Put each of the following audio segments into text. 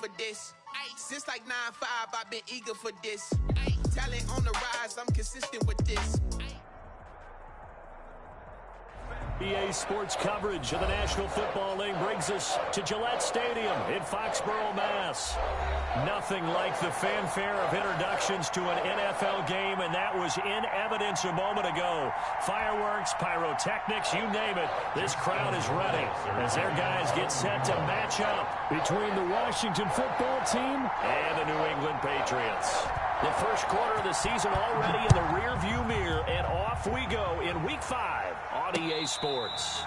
for this. Since like 9-5, I've been eager for this. Talent on the rise, I'm consistent with this. EA Sports coverage of the National Football League brings us to Gillette Stadium in Foxborough, Mass. Nothing like the fanfare of introductions to an NFL game, and that was in evidence a moment ago. Fireworks, pyrotechnics, you name it. This crowd is ready as their guys get set to match up between the Washington football team and the New England Patriots. The first quarter of the season already in the rearview mirror, and off we go in Week 5 on EA Sports.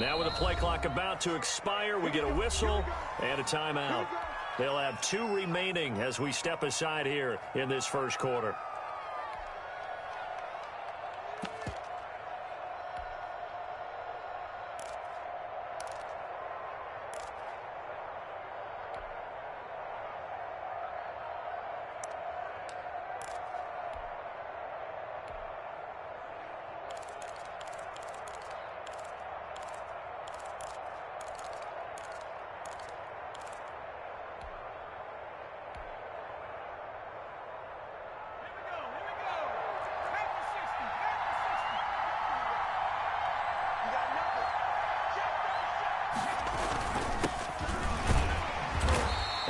Now with the play clock about to expire, we get a whistle and a timeout. They'll have 2 remaining as we step aside here in this first quarter.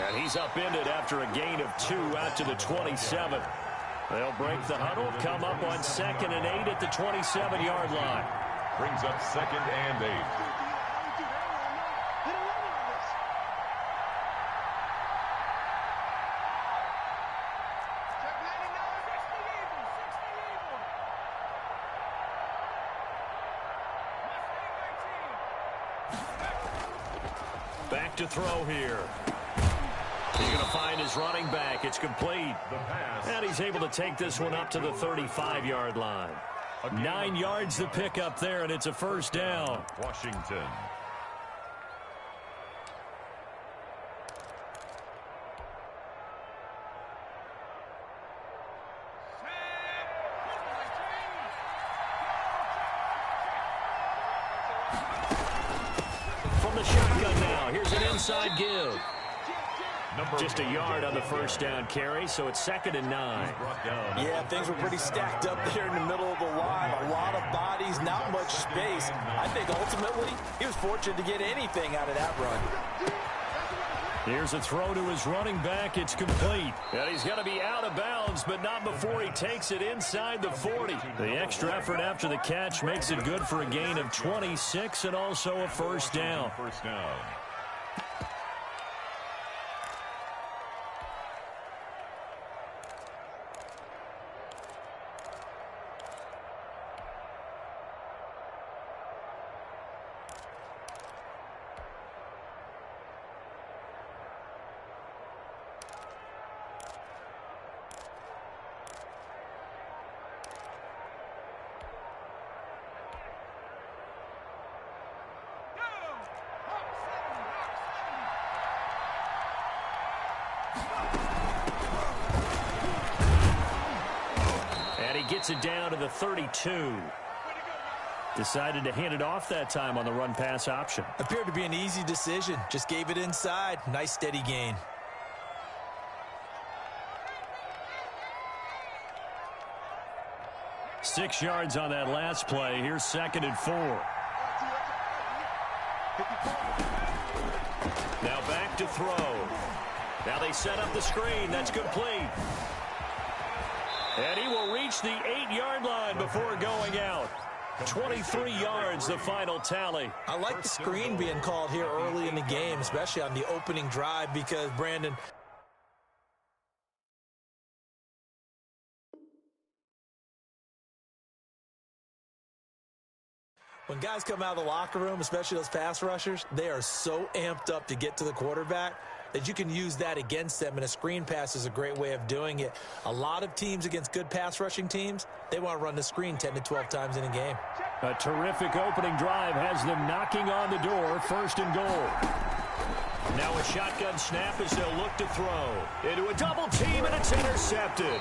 And he's upended after a gain of 2 out to the 27. They'll break the huddle, come up on 2nd and 8 at the 27-yard line. Brings up 2nd and 8. Back to throw here. He's going to find his running back. It's complete. And he's able to take this one up to the 35-yard line. 9 yards to pick up there, and it's a first down. Washington. From the shotgun now, here's an inside give. Just a yard on the first down carry, so it's 2nd and 9. Yeah, things were pretty stacked up there in the middle of the line. A lot of bodies, not much space. I think ultimately he was fortunate to get anything out of that run. Here's a throw to his running back. It's complete. And he's going to be out of bounds, but not before he takes it inside the 40. The extra effort after the catch makes it good for a gain of 26 and also a first down. Gets it down to the 32. Decided to hand it off that time on the run-pass option. Appeared to be an easy decision. Just gave it inside. Nice steady gain. Six yards on that last play. Here's 2nd and 4. Now back to throw. Now they set up the screen. That's complete. And he will reach the 8-yard line before going out. 23 yards, the final tally. I like the screen being called here early in the game, especially on the opening drive, because, Brandon, When guys come out of the locker room, especially those pass rushers, they are so amped up to get to the quarterback that you can use that against them, and a screen pass is a great way of doing it. A lot of teams against good pass rushing teams, they want to run the screen 10 to 12 times in a game. A terrific opening drive has them knocking on the door, 1st and goal. Now a shotgun snap as they'll look to throw. Into a double team, and it's intercepted.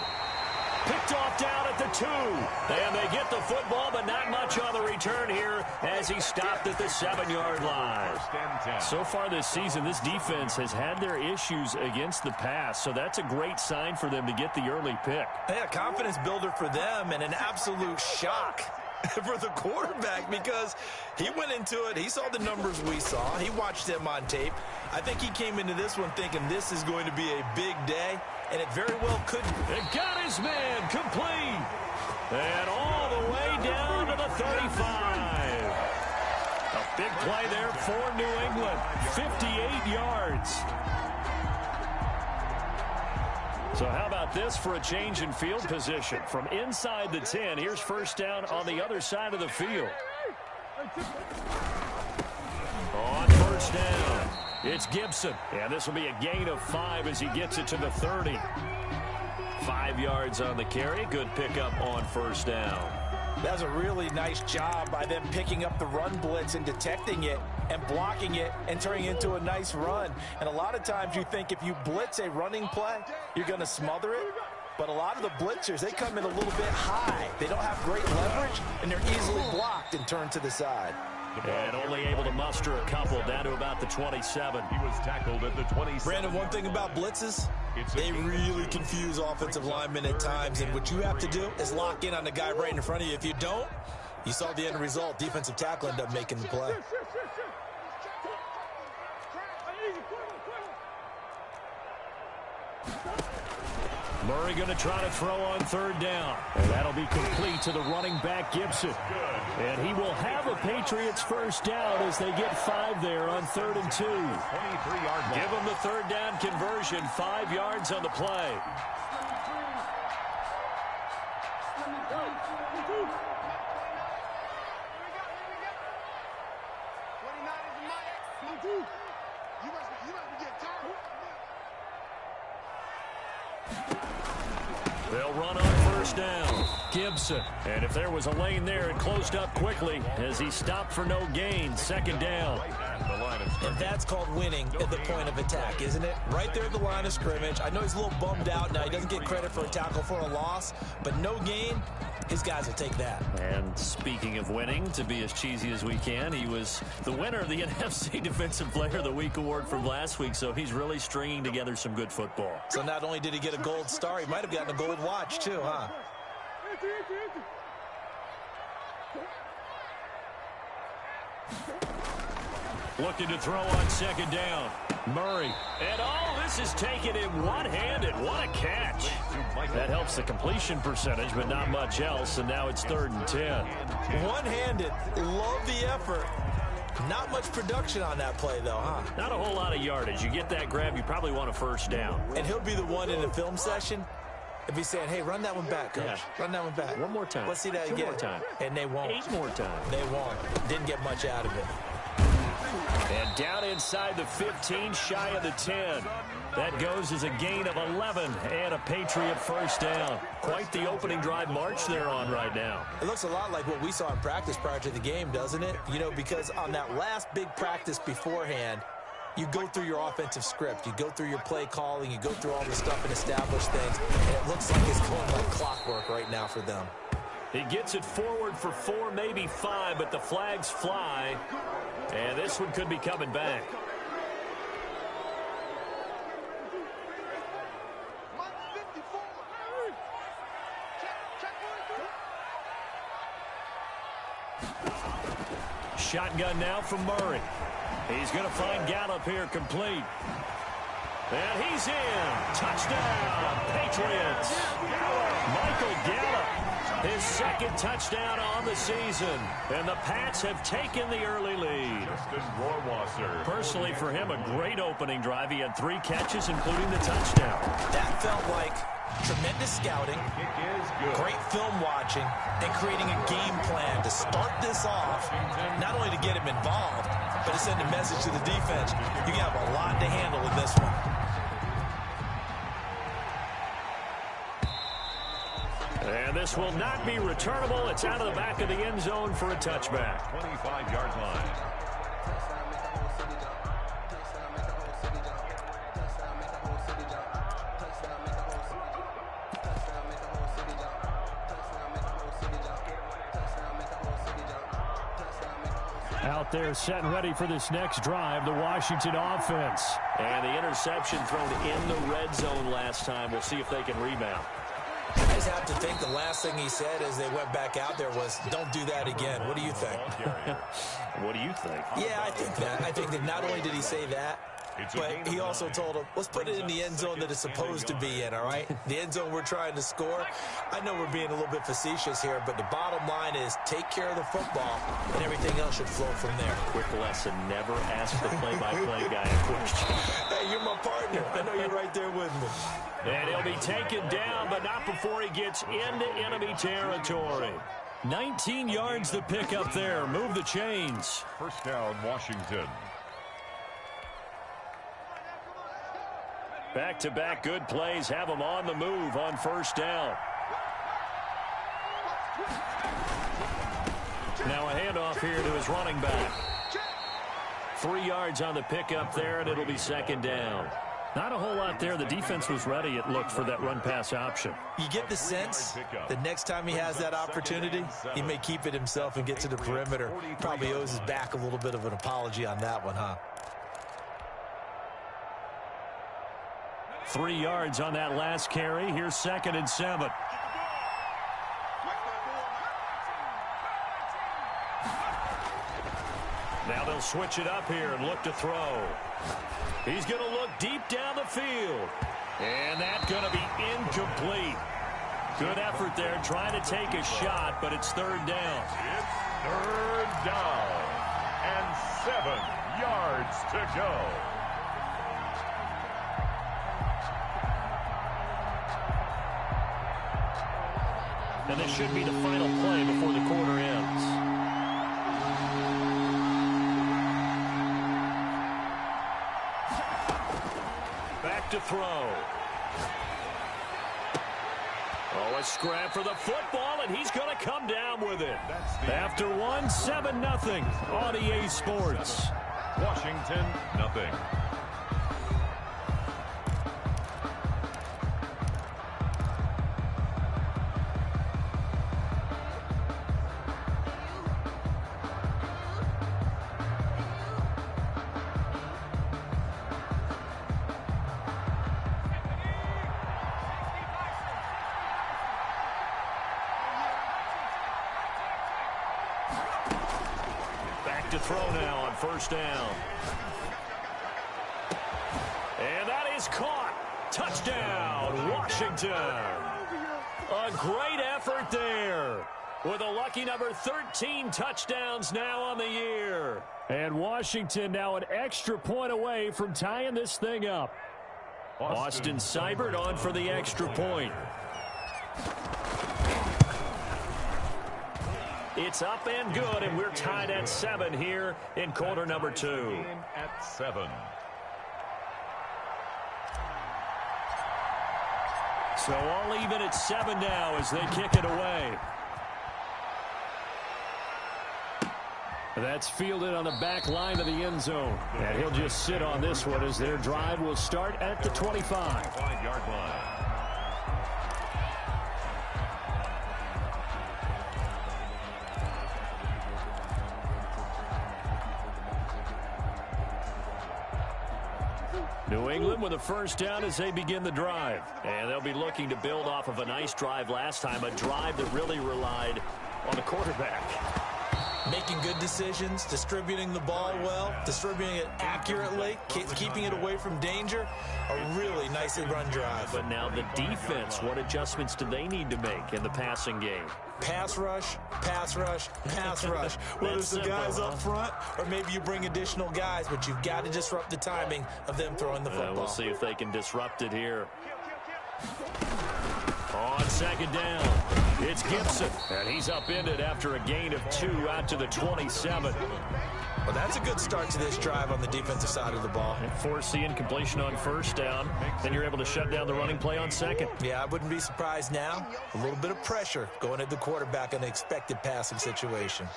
Picked off down at the 2. And they get the football, but not much on the return here as he stopped at the 7-yard line. So far this season, this defense has had their issues against the pass, so that's a great sign for them to get the early pick. Yeah, confidence builder for them and an absolute shock for the quarterback because he went into it. He saw the numbers we saw. He watched them on tape. I think he came into this one thinking this is going to be a big day, and it very well could be. It got his man complete. And all the way down to the 35. A big play there for New England. 58 yards. So how about this for a change in field position? From inside the 10, here's 1st down on the other side of the field. On 1st down, it's Gibson. And this will be a gain of 5 as he gets it to the 30. 5 yards on the carry. Good pickup on 1st down. That's a really nice job by them picking up the run blitz and detecting it and blocking it and turning it into a nice run. And a lot of times you think if you blitz a running play, you're going to smother it. But a lot of the blitzers, they come in a little bit high. They don't have great leverage, and they're easily blocked and turned to the side. And only able to muster a couple down to about the 27. He was tackled at the 27. Brandon, one thing about blitzes, they really confuse offensive linemen at times, and what you have to do is lock in on the guy right in front of you. If you don't, you saw the end result. Defensive tackle ended up making the play. Murray going to try to throw on 3rd down. And that'll be complete to the running back, Gibson. And he will have a Patriots 1st down as they get 5 there on 3rd and 2. 23-yard line. Give them the 3rd down conversion, 5 yards on the play. They'll run on 1st down. Gibson. And if there was a lane there, it closed up quickly as he stopped for no gain. 2nd down. And that's called winning at the point of attack, isn't it? Right there at the line of scrimmage. I know he's a little bummed out now. He doesn't get credit for a tackle for a loss, but no gain, his guys will take that. And speaking of winning, to be as cheesy as we can, he was the winner of the NFC Defensive Player of the Week award from last week, so he's really stringing together some good football. So not only did he get a gold star, he might have gotten a gold watch too, huh? Looking to throw on 2nd down. Murray. And this is taken in one-handed. What a catch. That helps the completion percentage, but not much else. And now it's 3rd and 10. One-handed. Love the effort. Not much production on that play, though, huh? Not a whole lot of yardage. You get that grab, you probably want a 1st down. And he'll be the one in the film session if he's saying, hey, run that one back, coach. Yeah. Run that one back. One more time. Let's see that 2 again. more time. And they won't. 8 more times. They won't. Didn't get much out of it. And down inside the 15, shy of the 10. That goes as a gain of 11 and a Patriot 1st down. Quite the opening drive march they're on right now. It looks a lot like what we saw in practice prior to the game, doesn't it? You know, because on that last big practice beforehand, you go through your offensive script. You go through your play calling. You go through all the stuff and establish things. And it looks like it's going like clockwork right now for them. He gets it forward for 4, maybe 5, but the flags fly. And this one could be coming back. Shotgun now from Murray. He's going to find Gallup here complete. And he's in. Touchdown, Patriots. Michael Gallup, his 2nd touchdown on the season. And the Pats have taken the early lead. Personally, for him, a great opening drive. He had 3 catches, including the touchdown. That felt like tremendous tremendous scouting, great film watching, and creating a game plan to start this off, not only to get him involved, but to send a message to the defense. You have a lot to handle in this one. And this will not be returnable. It's out of the back of the end zone for a touchback. 25-yard line. Out there set and ready for this next drive, the Washington offense. And the interception thrown in the red zone last time. We'll see if they can rebound. I just have to think the last thing he said as they went back out there was, don't do that again. What do you think? What do you think? Yeah, I think that. I think that not only did he say that, but he also told him, let's put it in the end zone that it's supposed to be in, all right? The end zone we're trying to score. I know we're being a little bit facetious here, but the bottom line is take care of the football, and everything else should flow from there. Quick lesson, never ask the play-by-play guy a question. Hey, you're my partner. I know you're right there with me. And he'll be taken down, but not before he gets into enemy territory. 19 yards to pick up there. Move the chains. First down, Washington. Back-to-back good plays have him on the move on first down. Now a handoff here to his running back. 3 yards on the pickup there, and it'll be second down. Not a whole lot there. The defense was ready, it looked, for that run-pass option. You get the sense that next time he has that opportunity, he may keep it himself and get to the perimeter. Probably owes his back a little bit of an apology on that one, huh? 3 yards on that last carry. Here's 2nd and 7. Now they'll switch it up here and look to throw. He's going to look deep down the field. And that's going to be incomplete. Good effort there trying to take a shot, but it's third down. It's third down and 7 yards to go. And this should be the final play before the quarter ends. Back to throw. Oh, a scrap for the football, and he's going to come down with it. After one, 7-0 on EA Sports. Washington, nothing. To throw now on first down. And that is caught. Touchdown, Washington. A great effort there. With a lucky number 13 touchdowns now on the year. And Washington now an extra point away from tying this thing up. Austin Seibert on for the extra point. It's up and good, and we're tied at 7 here in quarter number 2. At 7. So all even at 7 now as they kick it away. That's fielded on the back line of the end zone. And he'll just sit on this one as their drive will start at the 25. 5-yard line. New England with a first down as they begin the drive. And they'll be looking to build off of a nice drive last time, a drive that really relied on the quarterback. Making good decisions, distributing the ball well, distributing it accurately, keeping it away from danger. A really nicely run drive. But now the defense, what adjustments do they need to make in the passing game? Pass rush, pass rush, pass rush. Whether it's the guys up front or maybe you bring additional guys, but you've got to disrupt the timing of them throwing the football. We'll see if they can disrupt it here. On second down, it's Gibson, and he's upended after a gain of 2 out to the 27. Well, that's a good start to this drive on the defensive side of the ball. And force the incompletion on first down. Then you're able to shut down the running play on second. Yeah, I wouldn't be surprised now. A little bit of pressure going at the quarterback in an expected passing situation.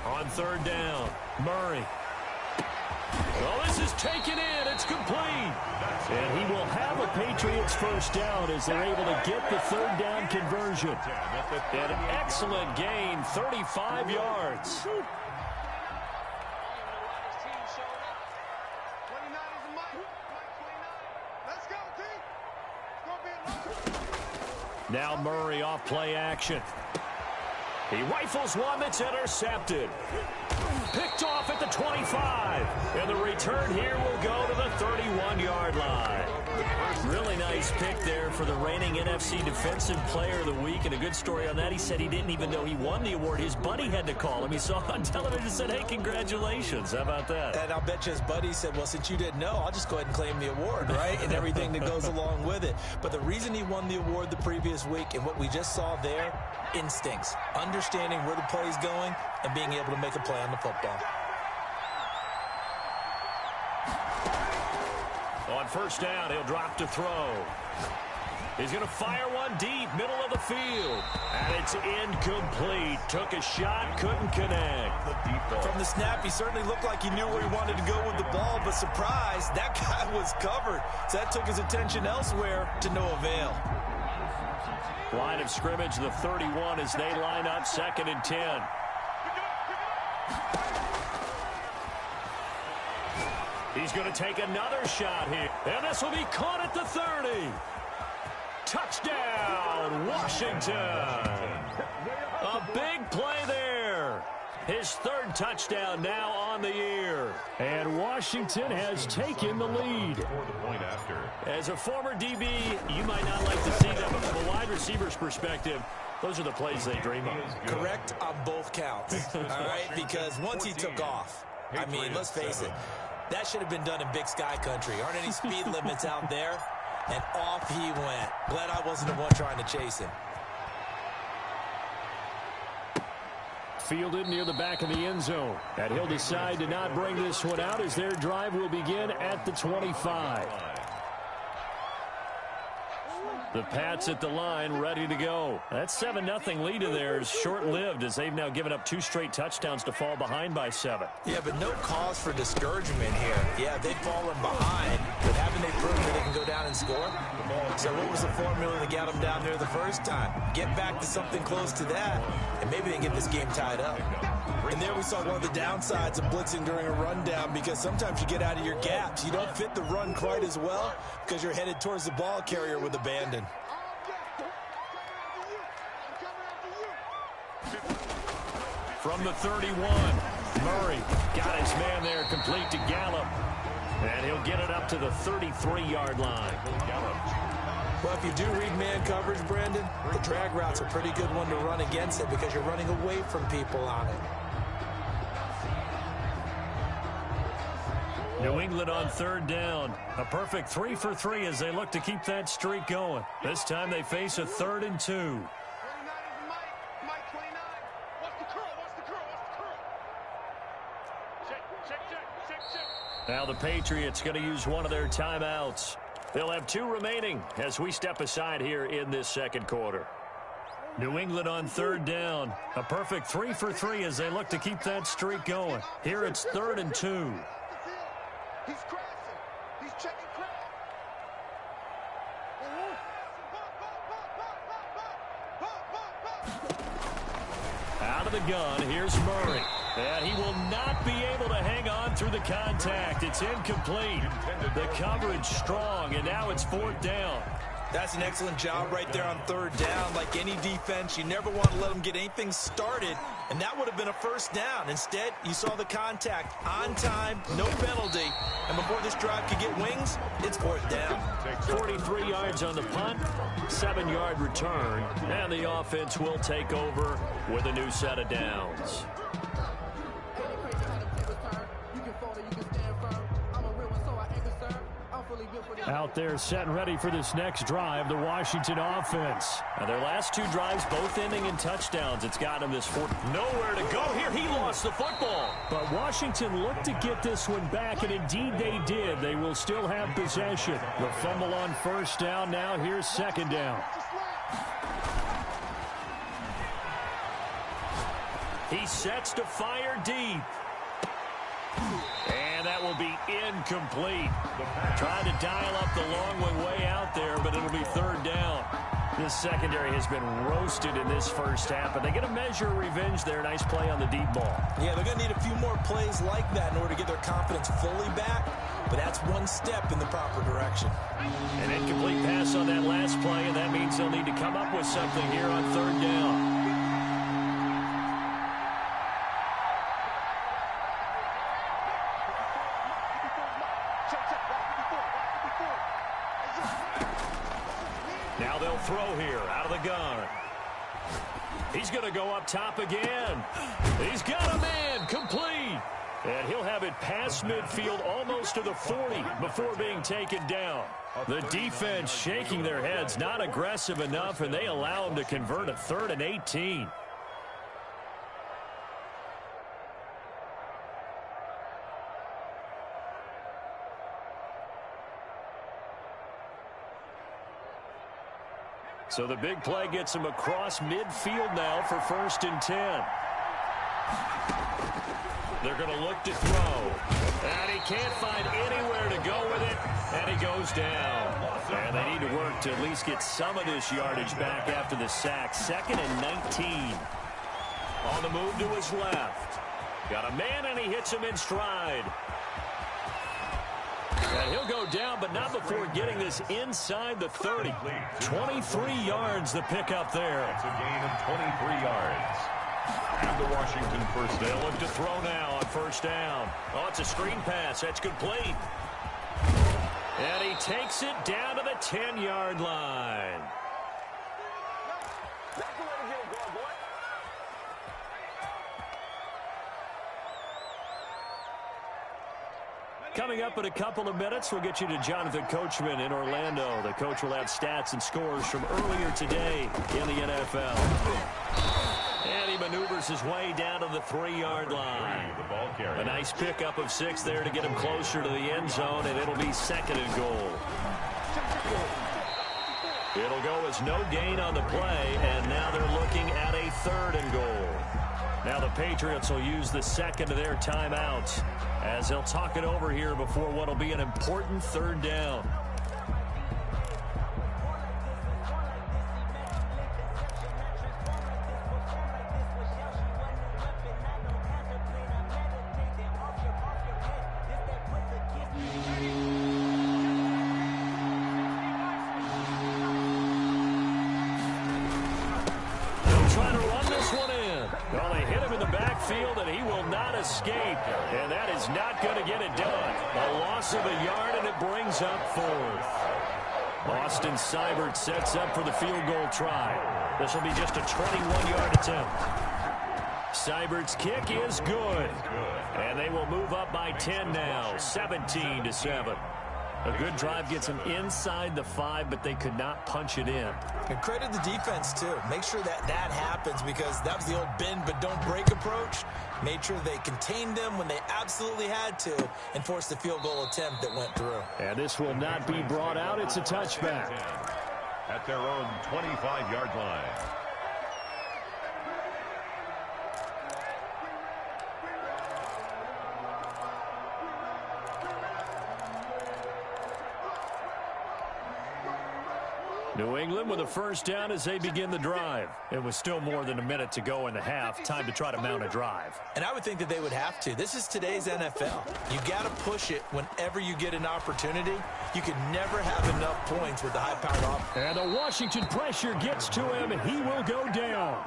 On third down, Murray. Well, this is taken in. It's complete. And he will have a Patriots first down as they're able to get the third down conversion. An excellent gain, 35 yards. Now Murray off play action. He rifles one that's intercepted. Picked off at the 25. And the return here will go to the 31-yard line. Really nice pick there for the reigning NFC Defensive Player of the Week. And a good story on that. He said he didn't even know he won the award. His buddy had to call him. He saw on television and said, hey, congratulations. How about that? And I'll bet you his buddy said, well, since you didn't know, I'll just go ahead and claim the award, right? And everything that goes along with it. But the reason he won the award the previous week and what we just saw there, instincts, understanding where the play is going and being able to make a play on the football. On first down, he'll drop to throw. He's going to fire one deep, middle of the field. And it's incomplete. Took a shot, couldn't connect. From the snap, he certainly looked like he knew where he wanted to go with the ball, but surprise, that guy was covered. So that took his attention elsewhere to no avail. Line of scrimmage, the 31 as they line up, 2nd and 10. He's going to take another shot here. And this will be caught at the 30. Touchdown, Washington. A big play there. His 3rd touchdown now on the year. And Washington has taken the lead. As a former DB, you might not like to see that, but from a wide receiver's perspective, those are the plays they dream of. Correct on both counts, all right? Because once he took off, I mean, let's face it, that should have been done in Big Sky country. Aren't any speed limits out there? And off he went. Glad I wasn't the one trying to chase him. Fielded near the back of the end zone. And he'll decide to not bring this one out as their drive will begin at the 25. The Pats at the line, ready to go. That 7-0 lead of theirs short-lived as they've now given up 2 straight touchdowns to fall behind by 7. Yeah, but no cause for discouragement here. Yeah, they've fallen behind, but haven't they proven that they can go down and score? So what was the formula that got them down there the first time? Get back to something close to that, and maybe they can get this game tied up. And there we saw one of the downsides of blitzing during a rundown, because sometimes you get out of your gaps. You don't fit the run quite as well because you're headed towards the ball carrier with abandon. From the 31, Murray got his man there complete to Gallup. And he'll get it up to the 33-yard line. Well, if you do read man coverage, Brandon, the drag route's a pretty good one to run against it because you're running away from people on it. New England on 3rd down. A perfect 3 for 3 as they look to keep that streak going. This time they face a 3rd and 2. Now the Patriots going to use one of their timeouts. They'll have 2 remaining as we step aside here in this 2nd quarter. New England on 3rd down. A perfect 3 for 3 as they look to keep that streak going. Here it's 3rd and 2. He's crashing. He's checking crash. Out of the gun, here's Murray. And he will not be able to hang on through the contact. It's incomplete. The coverage strong, and now it's 4th down. That's an excellent job right there on 3rd down. Like any defense, you never want to let them get anything started, and that would have been a first down. Instead, you saw the contact on time, no penalty, and before this drive could get wings, it's 4th down. 43 yards on the punt, 7-yard return, and the offense will take over with a new set of downs. Out there set and ready for this next drive, the Washington offense. Now their last two drives both ending in touchdowns. It's got him this fourth. Nowhere to go here. He lost the football. But Washington looked to get this one back, and indeed they did. They will still have possession. The fumble on first down. Now here's second down. He sets to fire deep. And that will be incomplete. Trying to dial up the long one way out there, but it'll be third down. This secondary has been roasted in this first half, but they get a measure of revenge there. Nice play on the deep ball. Yeah, they're going to need a few more plays like that in order to get their confidence fully back, but that's one step in the proper direction. An incomplete pass on that last play, and that means they'll need to come up with something here on third down. Now they'll throw here out of the gun. He's going to go up top again. He's got a man complete. And he'll have it past midfield almost to the 40 before being taken down. The defense shaking their heads, not aggressive enough, and they allow him to convert a 3rd and 18. So the big play gets him across midfield now for 1st and 10. They're going to look to throw. And he can't find anywhere to go with it. And he goes down. And they need to work to at least get some of this yardage back after the sack. 2nd and 19. On the move to his left. Got a man, and he hits him in stride. And he'll go down, but not before getting this inside the 30. 23 yards the pickup there. It's a gain of 23 yards. And the Washington first down. They'll look to throw now on first down. Oh, it's a screen pass. That's complete. And he takes it down to the 10-yard line. Coming up in a couple of minutes, we'll get you to Jonathan Coachman in Orlando. The coach will have stats and scores from earlier today in the NFL. And he maneuvers his way down to the 3-yard line. A nice pickup of 6 there to get him closer to the end zone, and it'll be 2nd and goal. It'll go as no gain on the play, and now they're looking at a 3rd and goal. Now the Patriots will use the second of their timeouts as they'll talk it over here before what will be an important 3rd down. Escape, and that is not going to get it done. A loss of a yard, and it brings up 4th. Austin Seibert sets up for the field goal try. This will be just a 21-yard attempt. Seibert's kick is good, and they will move up by 10 now, 17-7. A good drive gets them inside the 5, but they could not punch it in. And credit the defense, too. Make sure that happens, because that was the old bend but don't break approach. Made sure they contained them when they absolutely had to and forced the field goal attempt that went through. And this will not be brought out. It's a touchback. At their own 25-yard line. New England with a first down as they begin the drive. It was still more than a minute to go in the half. Time to try to mount a drive. And I would think that they would have to. This is today's NFL. You got to push it whenever you get an opportunity. You can never have enough points with the high-powered offense. And the Washington pressure gets to him, and he will go down.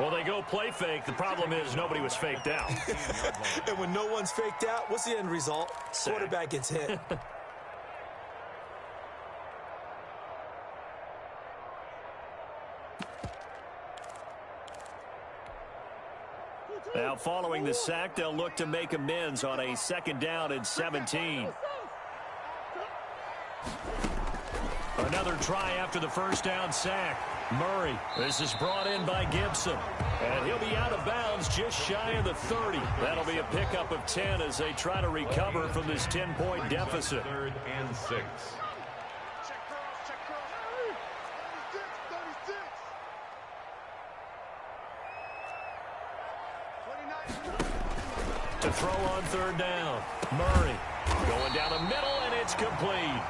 Well, they go play fake. The problem is nobody was faked out. And when no one's faked out, what's the end result? Sack. Quarterback gets hit. Now, following the sack, they'll look to make amends on a 2nd down and 17. Another try after the first down sack. Murray, this is brought in by Gibson. And he'll be out of bounds just shy of the 30. That'll be a pickup of 10 as they try to recover from this 10-point deficit. 3rd and 6. To throw on 3rd down. Murray going down the middle, and it's complete.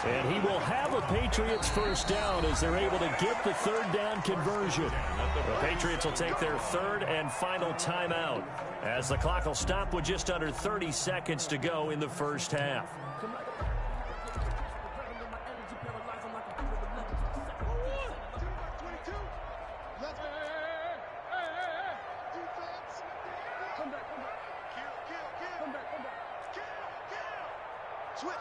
And he will have a Patriots first down as they're able to get the 3rd down conversion. The Patriots will take their 3rd and final timeout as the clock will stop with just under 30 seconds to go in the first half. Switch.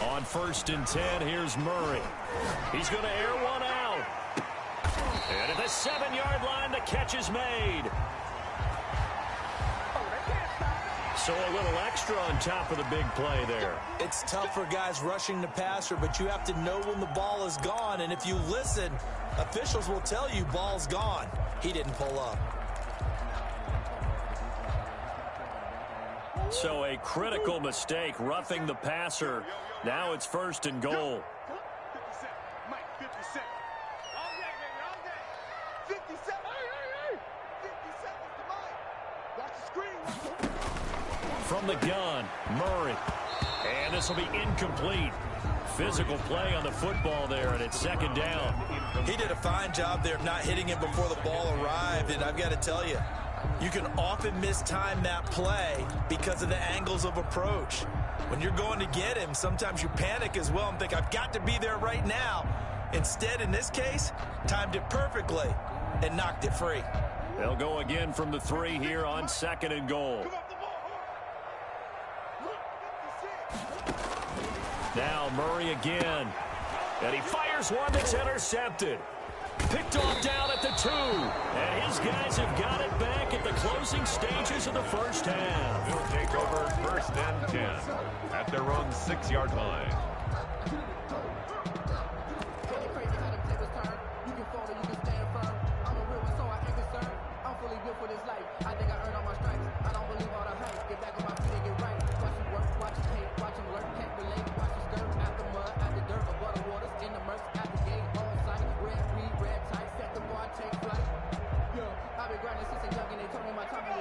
On 1st and 10, here's Murray. He's going to air one out. And at the 7-yard line, the catch is made. So a little extra on top of the big play there. It's tough for guys rushing the passer, but you have to know when the ball is gone. And if you listen, officials will tell you ball's gone. He didn't pull up. So a critical mistake, roughing the passer. Now it's 1st and goal. 50 seconds. All day, baby, all day. 50 seconds. 50 seconds to Mike. Watch the screen. From the gun, Murray. And this will be incomplete. Physical play on the football there, and it's 2nd down. He did a fine job there of not hitting him before the ball arrived, and I've got to tell you, you can often mistime that play because of the angles of approach. When you're going to get him, sometimes you panic as well and think, I've got to be there right now. Instead, in this case, timed it perfectly and knocked it free. They'll go again from the 3 here on 2nd and goal. Now Murray again. And he fires one that's intercepted. Picked off down at the 2. And his guys have got it back at the closing stages of the first half. He'll take over 1st and 10 at their own 6-yard line.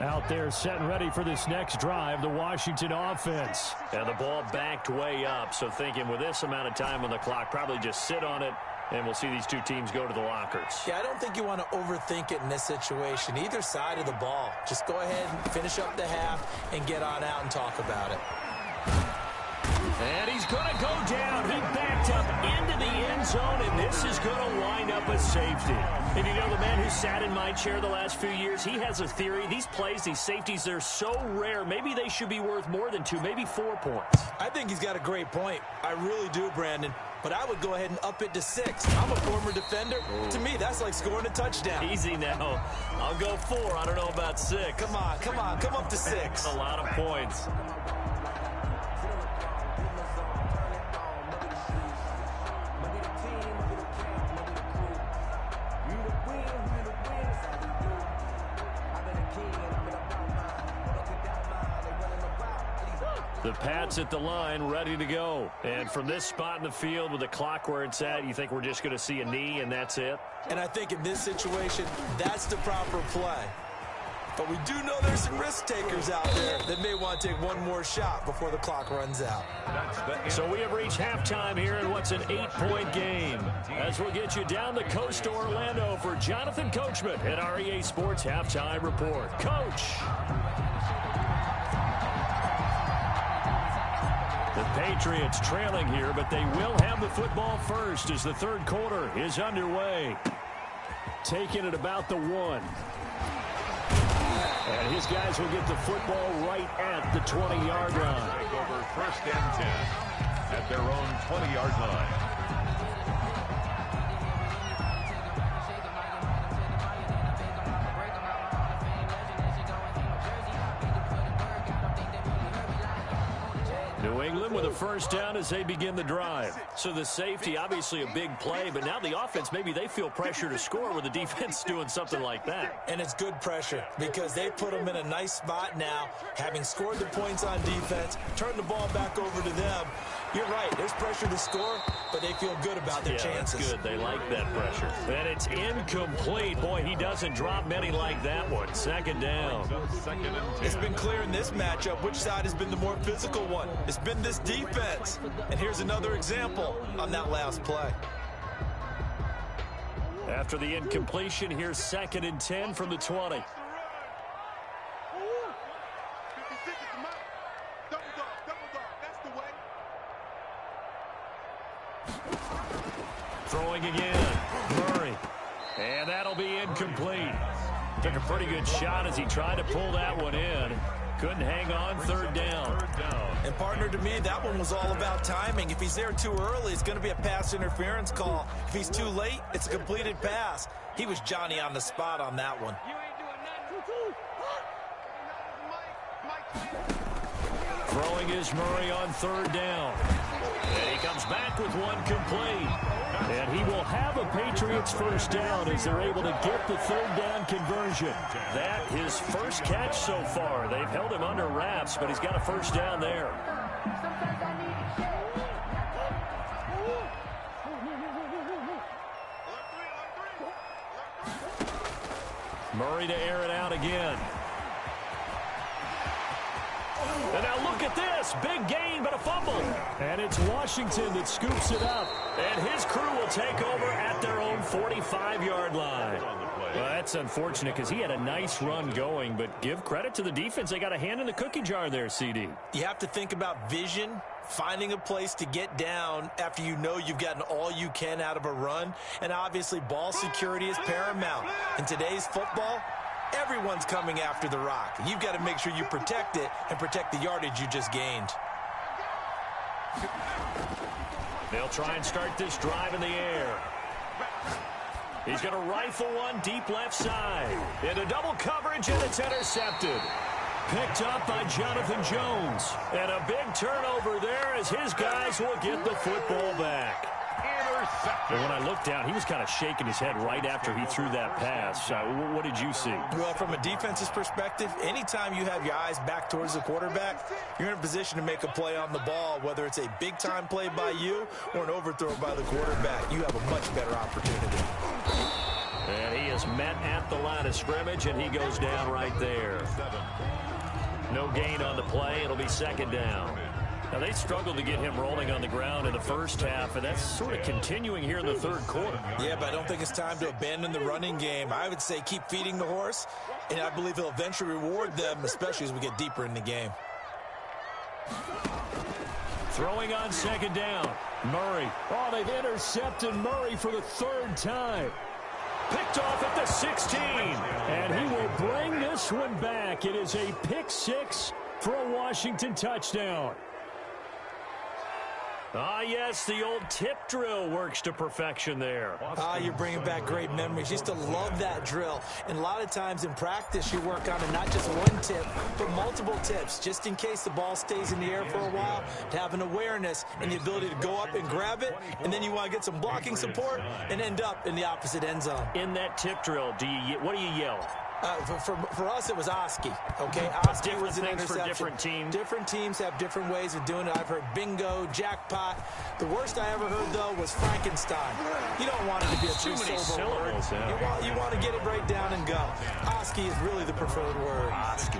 Out there set and ready for this next drive, the Washington offense. And the ball backed way up, so thinking with this amount of time on the clock, probably just sit on it, and we'll see these two teams go to the lockers. Yeah, I don't think you want to overthink it in this situation. Either side of the ball. Just go ahead and finish up the half and get on out and talk about it. And he's going to go down. He backed up into the end zone, and this is going to wind up a safety. And you know, the man who sat in my chair the last few years, he has a theory. These plays, these safeties, they're so rare. Maybe they should be worth more than 2, maybe 4 points. I think he's got a great point. I really do, Brandon. But I would go ahead and up it to 6. I'm a former defender. Ooh. To me, that's like scoring a touchdown. Easy now. I'll go 4. I don't know about 6. Come on. Come up to 6. A lot of points. The Pats at the line, ready to go. And from this spot in the field with the clock where it's at, you think we're just going to see a knee and that's it? And I think in this situation, that's the proper play. But we do know there's some risk takers out there that may want to take one more shot before the clock runs out. So we have reached halftime here in what's an 8-point game. As we'll get you down the coast to Orlando for Jonathan Coachman at our EA Sports Halftime Report. Coach! The Patriots trailing here, but they will have the football first as the third quarter is underway. Taking it about the 1. And his guys will get the football right at the 20-yard line. Take over 1st and 10 at their own 20-yard line. first down as they begin the drive. So the safety, obviously a big play, but now the offense, maybe they feel pressure to score with the defense doing something like that. And it's good pressure because they put them in a nice spot now, having scored the points on defense, turn the ball back over to them. You're right, there's pressure to score, but they feel good about their chances. That's good. They like that pressure. And it's incomplete. Boy, he doesn't drop many like that one. Second down. It's been clear in this matchup which side has been the more physical one. It's been this defense. And here's another example on that last play. After the incompletion, here's 2nd and 10 from the 20. Throwing again, Murray. And that'll be incomplete. Took a pretty good shot as he tried to pull that one in. Couldn't hang on, 3rd down. And partner, to me, that one was all about timing. If he's there too early, it's going to be a pass interference call. If he's too late, it's a completed pass. He was Johnny on the spot on that one. Throwing is Murray on 3rd down. And he comes back with one complete. And he will have a Patriots first down as they're able to get the 3rd down conversion. That his first catch so far. They've held him under wraps, but he's got a first down there. Murray to air it out again. And now look at this. Big gain, but a fumble. And it's Washington that scoops it up. And his crew will take over at their own 45-yard line. Well, that's unfortunate because he had a nice run going, but give credit to the defense. They got a hand in the cookie jar there, CD. You have to think about vision, finding a place to get down after you know you've gotten all you can out of a run. And obviously, ball security is paramount. In today's football, everyone's coming after the rock. You've got to make sure you protect it and protect the yardage you just gained. They'll try and start this drive in the air. He's going to rifle one deep left side. Into double coverage, and it's intercepted. Picked up by Jonathan Jones. And a big turnover there as his guys will get the football back. And when I looked down, he was kind of shaking his head right after he threw that pass. What did you see? Well, from a defense's perspective, anytime you have your eyes back towards the quarterback, you're in a position to make a play on the ball, whether it's a big-time play by you or an overthrow by the quarterback. You have a much better opportunity. And he is met at the line of scrimmage, and he goes down right there. No gain on the play. It'll be 2nd down. Now, they struggled to get him rolling on the ground in the first half, and that's sort of continuing here in the 3rd quarter. Yeah, but I don't think it's time to abandon the running game. I would say keep feeding the horse, and I believe he'll eventually reward them, especially as we get deeper in the game. Throwing on 2nd down. Murray. Oh, they've intercepted Murray for the 3rd time. Picked off at the 16, and he will bring this one back. It is a pick 6 for a Washington touchdown. Ah, yes, the old tip drill works to perfection there. You're bringing back great memories. Used to love that drill. And a lot of times in practice, you work on it, not just one tip, but multiple tips, just in case the ball stays in the air for a while, to have an awareness and the ability to go up and grab it, and then you want to get some blocking support and end up in the opposite end zone. In that tip drill, what do you yell? For us, it was Oski. Okay, Oski was an interception. For different teams. Different teams have different ways of doing it. I've heard bingo, jackpot. The worst I ever heard, though, was Frankenstein. You don't want it to be a three-syllable word. You want to get it right down and go. Oski is really the preferred word. Oski.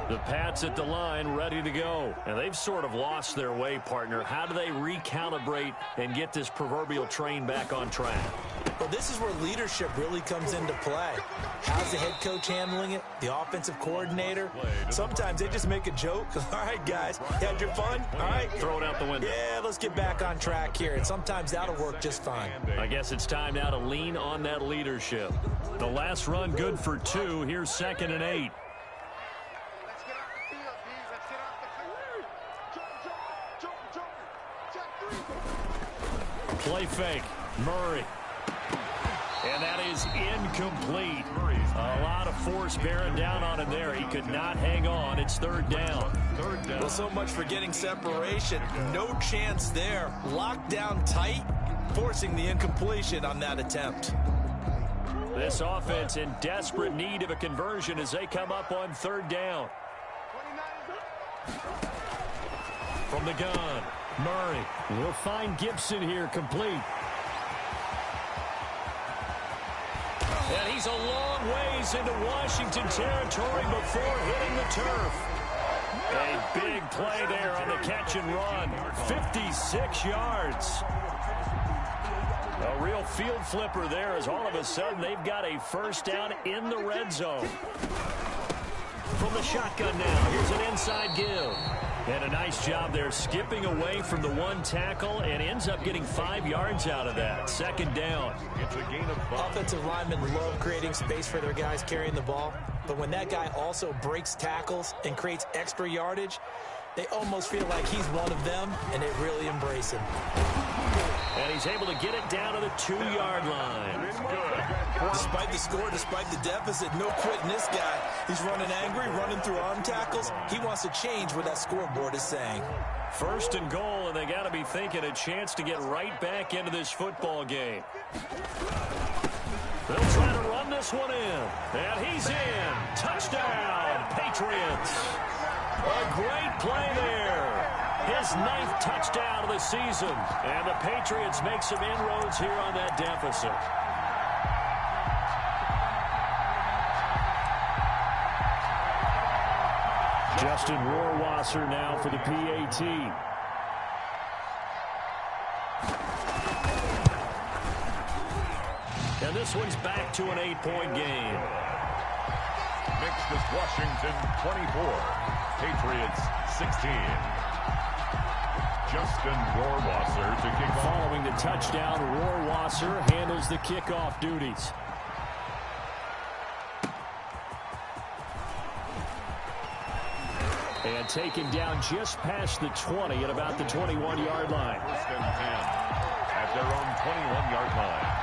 The Pats at the line, ready to go. And they've sort of lost their way, partner. How do they recalibrate and get this proverbial train back on track? Well, this is where leadership really comes into play. How's the head coach handling it? The offensive coordinator? Sometimes they just make a joke. All right, guys, you had your fun? All right. Throw it out the window. Yeah, let's get back on track here. And sometimes that'll work just fine. I guess it's time now to lean on that leadership. The last run good for 2. Here's 2nd and 8. Play fake. Murray. And that is incomplete. A lot of force bearing down on him there. He could not hang on. It's third down. Well, so much for getting separation. No chance there. Locked down tight, forcing the incompletion on that attempt. This offense in desperate need of a conversion as they come up on third down. From the gun, Murray will find Gibson here complete. And he's a long ways into Washington territory before hitting the turf. A big play there on the catch and run. 56 yards. A real field flipper there as all of a sudden they've got a first down in the red zone. From the shotgun now, here's an inside give. And a nice job there skipping away from the one tackle and ends up getting 5 yards out of that. Second down. It's a gain of 5. Offensive linemen love creating space for their guys carrying the ball. But when that guy also breaks tackles and creates extra yardage, they almost feel like he's one of them, and they really embrace him. And he's able to get it down to the 2-yard line. Despite the score, despite the deficit, no quitting this guy. He's running angry, running through arm tackles. He wants to change what that scoreboard is saying. First and goal, and they got to be thinking a chance to get right back into this football game. They'll try to run this one in. And he's in. Touchdown, Patriots. A great play there. His 9th touchdown of the season. And the Patriots make some inroads here on that deficit. Justin Rohrwasser now for the PAT. And this one's back to an 8-point game. Makes this Washington 24, Patriots 16. Justin Rohrwasser to kick off. Following the touchdown, Rohrwasser handles the kickoff duties. And taken down just past the 20 at about the 21-yard line. First and 10 at their own 21-yard line.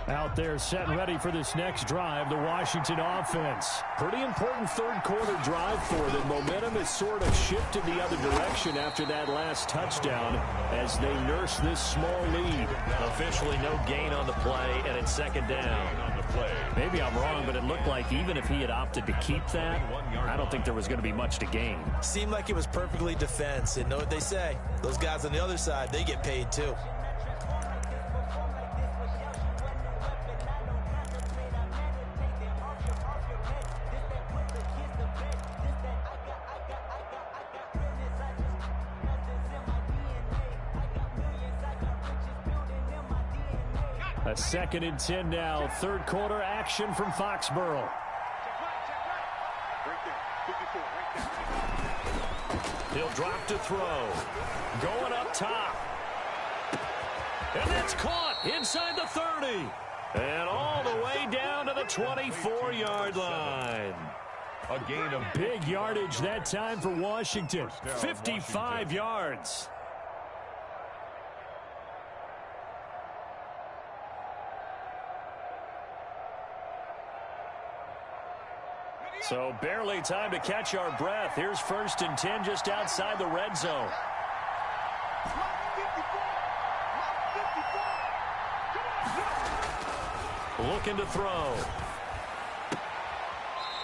Out there set and ready for this next drive, the Washington offense. Pretty important third-quarter drive for them. Momentum has sort of shifted the other direction after that last touchdown as they nurse this small lead. Officially no gain on the play, and it's second down. Maybe I'm wrong, but it looked like even if he had opted to keep that, I don't think there was going to be much to gain. Seemed like it was perfectly defense. And know what they say? Those guys on the other side, they get paid too. A 2nd and 10 now. Third quarter action from Foxborough. He'll drop to throw. Going up top. And that's caught inside the 30. And all the way down to the 24-yard line. A gain of big yardage that time for Washington. 55 yards. So barely time to catch our breath. Here's 1st and 10 just outside the red zone. Looking to throw.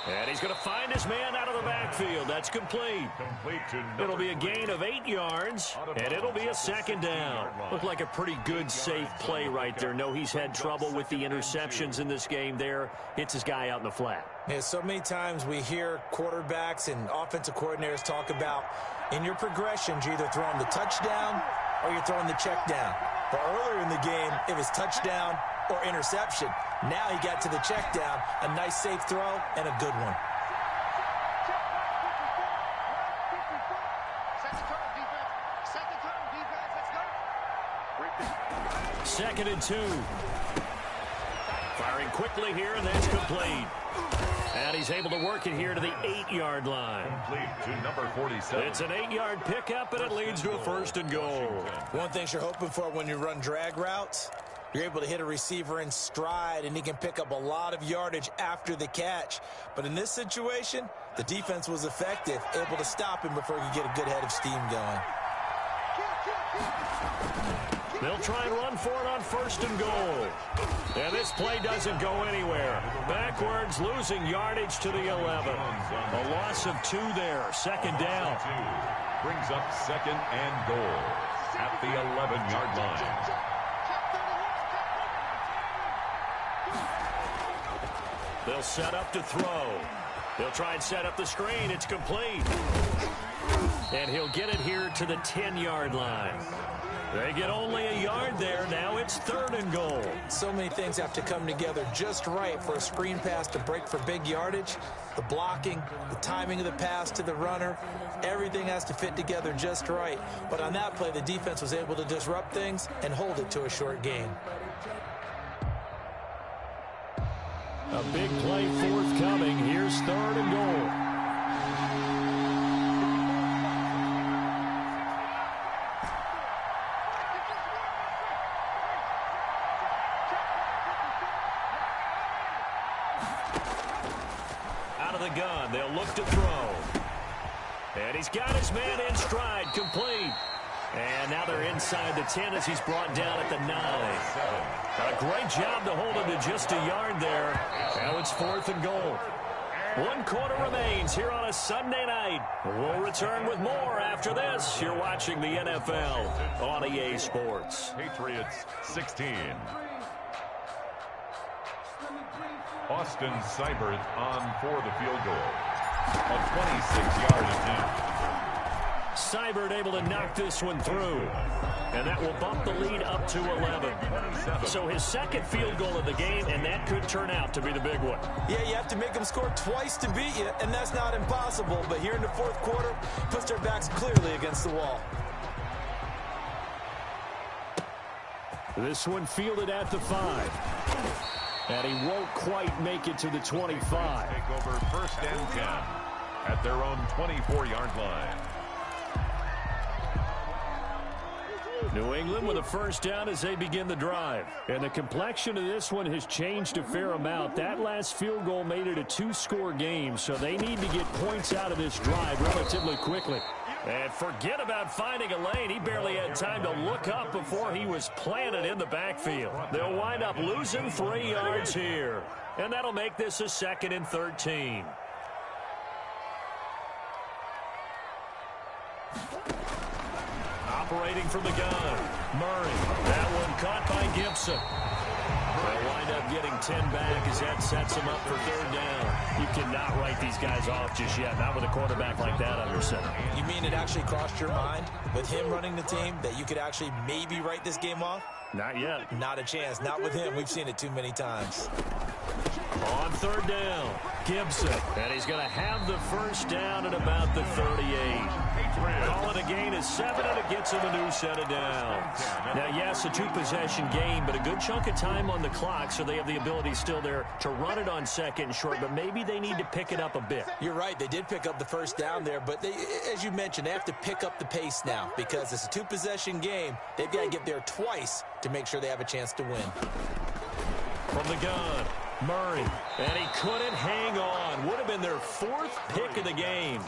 And he's going to find his man out of the backfield. That's complete. It'll be a gain of 8 yards, and it'll be a second down. Looked like a pretty good, safe play right there. No, he's had trouble with the interceptions in this game there. Hits his guy out in the flat. Yeah, so many times we hear quarterbacks and offensive coordinators talk about in your progressions, you're either throwing the touchdown or you're throwing the check down. But earlier in the game, it was touchdown or interception. Now he got to the check down, a nice safe throw, and a good one. 2nd and 2. Firing quickly here, and that's complete. And he's able to work it here to the 8-yard line. Complete to number 47. It's an 8-yard pickup, and it leads to a 1st and goal. One thing you're hoping for when you run drag routes, you're able to hit a receiver in stride, and he can pick up a lot of yardage after the catch. But in this situation, the defense was effective, able to stop him before he could get a good head of steam going. They'll try and run for it on 1st and goal. And this play doesn't go anywhere. Backwards, losing yardage to the 11. A loss of 2 there. 2nd down. Brings up 2nd and goal at the 11-yard line. They'll set up to throw. They'll try and set up the screen. It's complete. And he'll get it here to the 10-yard line. They get only a yard there. Now it's 3rd and goal. So many things have to come together just right for a screen pass to break for big yardage. The blocking, the timing of the pass to the runner, everything has to fit together just right. But on that play, the defense was able to disrupt things and hold it to a short gain. A big play forthcoming. Here's 3rd and goal. Out of the gun, they'll look to throw. And he's got his man in stride, complete. And now they're inside the 10 as he's brought down at the 9. A great job to hold him to just a yard there. Now it's 4th and goal. 1 quarter remains here on a Sunday night. We'll return with more after this. You're watching the NFL on EA Sports. Patriots 16. Austin Seibert on for the field goal. A 26-yard attempt. Seibert able to knock this one through. And that will bump the lead up to 11. So his 2nd field goal of the game, and that could turn out to be the big one. Yeah, you have to make them score twice to beat you, and that's not impossible. But here in the 4th quarter, puts their backs clearly against the wall. This one fielded at the 5. And he won't quite make it to the 25. Take over 1st and 10 at their own 24-yard line. New England with a 1st down as they begin the drive. And the complexion of this one has changed a fair amount. That last field goal made it a 2-score game, so they need to get points out of this drive relatively quickly. And forget about finding a lane. He barely had time to look up before he was planted in the backfield. They'll wind up losing 3 yards here. And that'll make this a 2nd and 13. Operating from the gun, Murray. That one caught by Gibson. They'll wind up getting 10 back as that sets them up for 3rd down. You cannot write these guys off just yet, not with a quarterback like that under center. You mean it actually crossed your mind with him running the team that you could actually maybe write this game off? Not yet. Not a chance. Not with him. We've seen it too many times. On 3rd down, Gibson. And he's going to have the 1st down at about the 38. Call it a gain of 7, and it gets him a new set of downs. Now, yes, a 2-possession game, but a good chunk of time on the clock, so they have the ability still there to run it on 2nd and short, but maybe they need to pick it up a bit. You're right. They did pick up the 1st down there, but they, as you mentioned, they have to pick up the pace now because it's a 2-possession game. They've got to get there twice to make sure they have a chance to win. From the gun, Murray, and he couldn't hang on. Would have been their 4th pick of the game.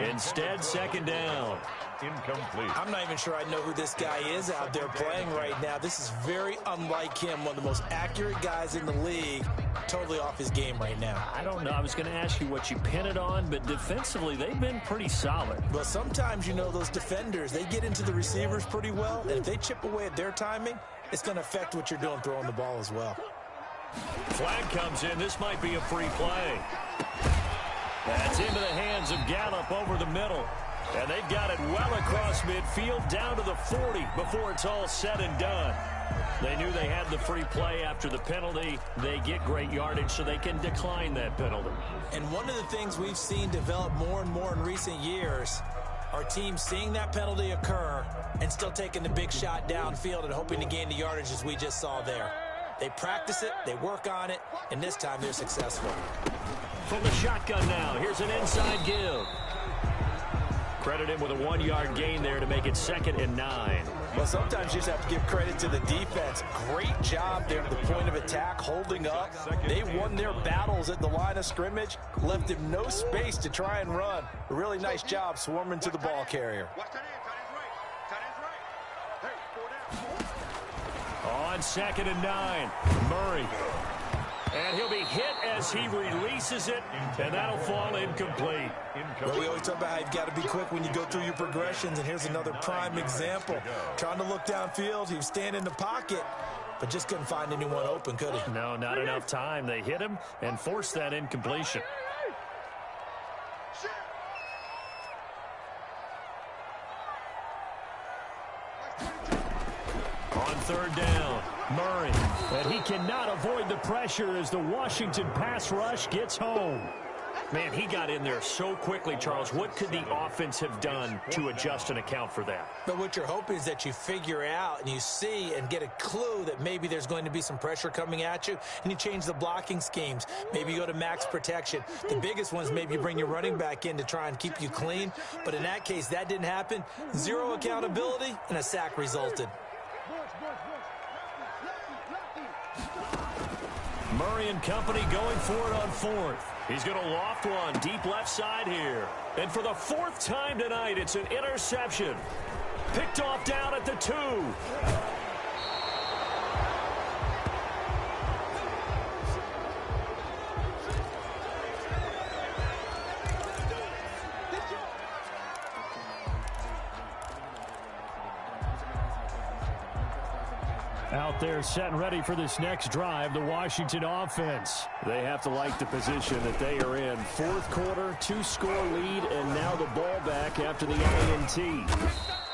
Instead, 2nd down. Incomplete. I'm not even sure I know who this guy is out there playing right now. This is very unlike him, one of the most accurate guys in the league. Totally off his game right now. I don't know. I was going to ask you what you pin it on, but defensively, they've been pretty solid. Well, sometimes, you know, those defenders, they get into the receivers pretty well, and if they chip away at their timing, it's going to affect what you're doing throwing the ball as well. Flag comes in. This might be a free play. That's into the hands of Gallup over the middle. And they've got it well across midfield down to the 40 before it's all said and done. They knew they had the free play after the penalty. They get great yardage so they can decline that penalty. And one of the things we've seen develop more and more in recent years Are teams seeing that penalty occur and still taking the big shot downfield and hoping to gain the yardage as we just saw there? They practice it, they work on it, and this time they're successful. From the shotgun now, here's an inside give. Credit him with a 1-yard gain there to make it 2nd and 9. Well, sometimes you just have to give credit to the defense. Great job there at the point of attack, holding up. They won their battles at the line of scrimmage, left him no space to try and run. A really nice job swarming to the ball carrier. On 2nd and 9, Murray. And he'll be hit as he releases it, and that'll fall incomplete. Well, we always talk about how you've got to be quick when you go through your progressions, and here's another prime example. Trying to look downfield, he was standing in the pocket, but just couldn't find anyone open, could he? No, not enough time. They hit him and forced that incompletion. On 3rd down, Murray. And he cannot avoid the pressure as the Washington pass rush gets home. Man, he got in there so quickly, Charles. What could the offense have done to adjust and account for that? But what you're hoping is that you figure out and you see and get a clue that maybe there's going to be some pressure coming at you, and you change the blocking schemes. Maybe you go to max protection. The biggest ones, maybe you bring your running back in to try and keep you clean. But in that case, that didn't happen. Zero accountability, and a sack resulted. Murray and company going for it on 4th. He's going to loft one deep left side here. And for the 4th time tonight, it's an interception. Picked off down at the 2. Out there set and ready for this next drive, the Washington offense. They have to like the position that they are in. 4th quarter, 2-score lead, and now the ball back after the INT.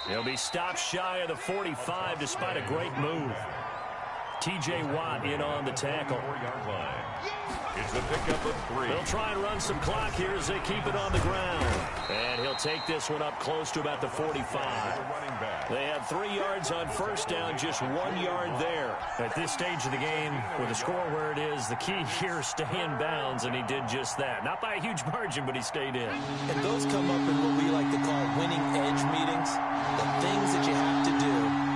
He'll be stopped shy of the 45 despite a great move. T.J. Watt in on the tackle. 4-yard line. It's a pickup of 3. They'll try and run some clock here as they keep it on the ground. And he'll take this one up close to about the 45. They have 3 yards on 1st down, just 1 yard there. At this stage of the game, with the score where it is, the key here is stay in bounds, and he did just that. Not by a huge margin, but he stayed in. And those come up in what we like to call winning edge meetings. The things that you have to do.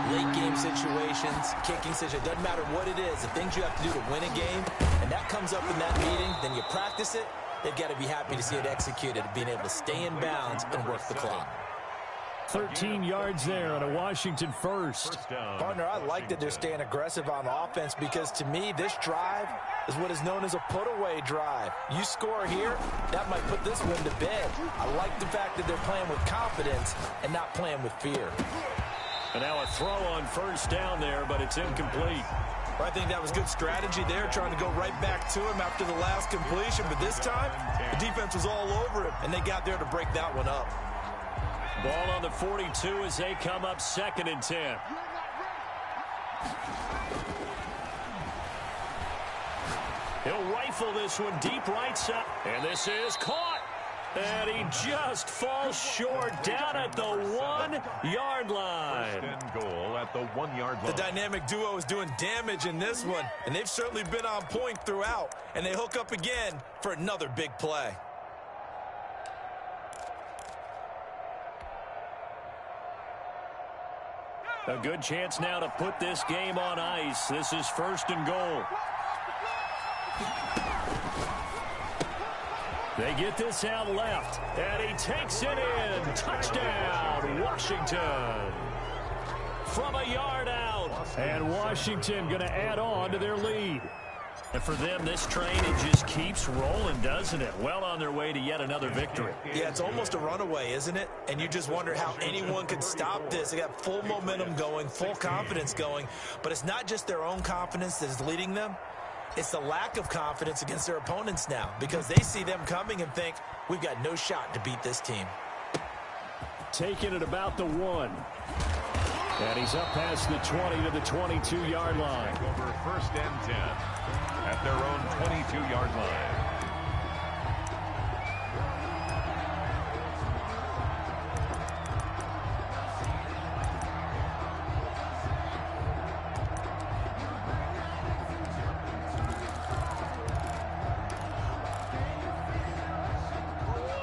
Late game situations, kicking situations, doesn't matter what it is, the things you have to do to win a game, and that comes up in that meeting, then you practice it, they've got to be happy to see it executed, being able to stay in bounds and work the clock. 13 yards there on a Washington first. Partner, I like that they're staying aggressive on offense because to me, this drive is what is known as a put-away drive. You score here, that might put this one to bed. I like the fact that they're playing with confidence and not playing with fear. And now a throw on 1st down there, but it's incomplete. I think that was good strategy there, trying to go right back to him after the last completion. But this time, the defense was all over him, and they got there to break that one up. Ball on the 42 as they come up 2nd and 10. He'll rifle this one deep right side. And this is caught. And he just falls short down at the 1-yard line. 1st and goal at the 1-yard line. The dynamic duo is doing damage in this one, and they've certainly been on point throughout. And they hook up again for another big play. A good chance now to put this game on ice. This is 1st and goal. They get this out left, and he takes it in. Touchdown, Washington. From a yard out. And Washington going to add on to their lead. And for them, this train, it just keeps rolling, doesn't it? Well on their way to yet another victory. Yeah, it's almost a runaway, isn't it? And you just wonder how anyone could stop this. They got full momentum going, full confidence going. But it's not just their own confidence that is leading them. It's the lack of confidence against their opponents now because they see them coming and think, we've got no shot to beat this team. Taking it about the 1. And he's up past the 20 to the 22-yard line. Over 1st and 10 at their own 22-yard line.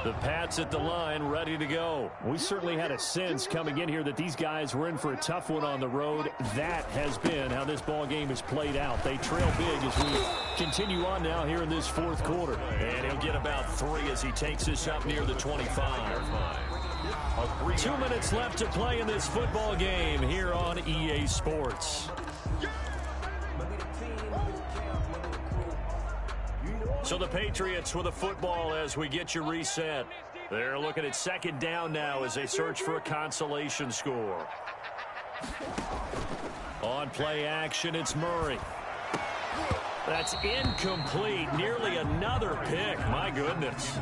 The Pats at the line, ready to go. We certainly had a sense coming in here that these guys were in for a tough one on the road. That has been how this ball game has played out. They trail big as we continue on now here in this fourth quarter. And he'll get about 3 as he takes this up near the 25. 2 minutes left to play in this football game here on EA Sports. So the Patriots with a football as we get you reset. They're looking at second down now as they search for a consolation score. On play action, it's Murray. That's incomplete. Nearly another pick. My goodness.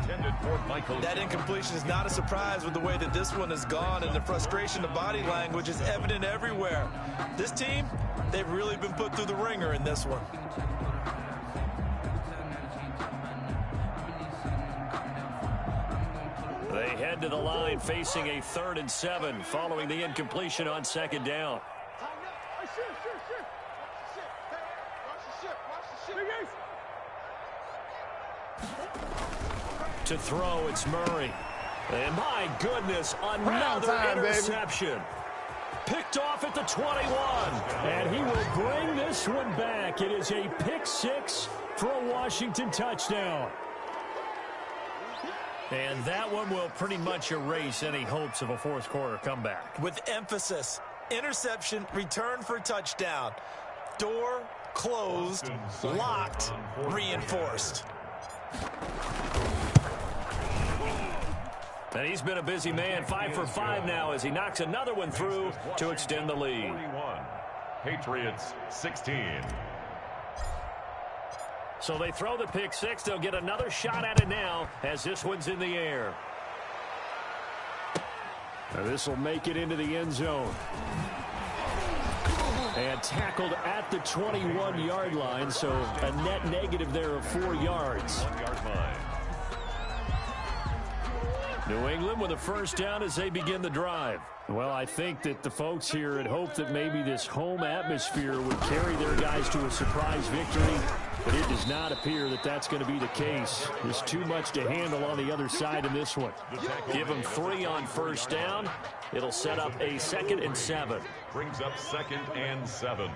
That incompletion is not a surprise with the way that this one has gone, and the frustration of body language is evident everywhere. This team, they've really been put through the ringer in this one. They head to the line facing a 3rd and 7 following the incompletion on second down. To throw, it's Murray. And my goodness, another interception. Picked off at the 21. And he will bring this one back. It is a pick 6 for a Washington touchdown. And that one will pretty much erase any hopes of a fourth quarter comeback. With emphasis, interception, return for touchdown. Door closed, locked, reinforced. And he's been a busy man, 5 for 5 now as he knocks another one through to extend the lead. 41, Patriots 16. So they throw the pick 6. They'll get another shot at it now as this one's in the air. This will make it into the end zone. And tackled at the 21-yard line, so a net negative there of 4 yards. 1-yard line. New England with a first down as they begin the drive. Well, I think that the folks here had hoped that maybe this home atmosphere would carry their guys to a surprise victory, but it does not appear that that's going to be the case. There's too much to handle on the other side in this one. Give them 3 on first down. It'll set up a 2nd and 7. Brings up 2nd and 7.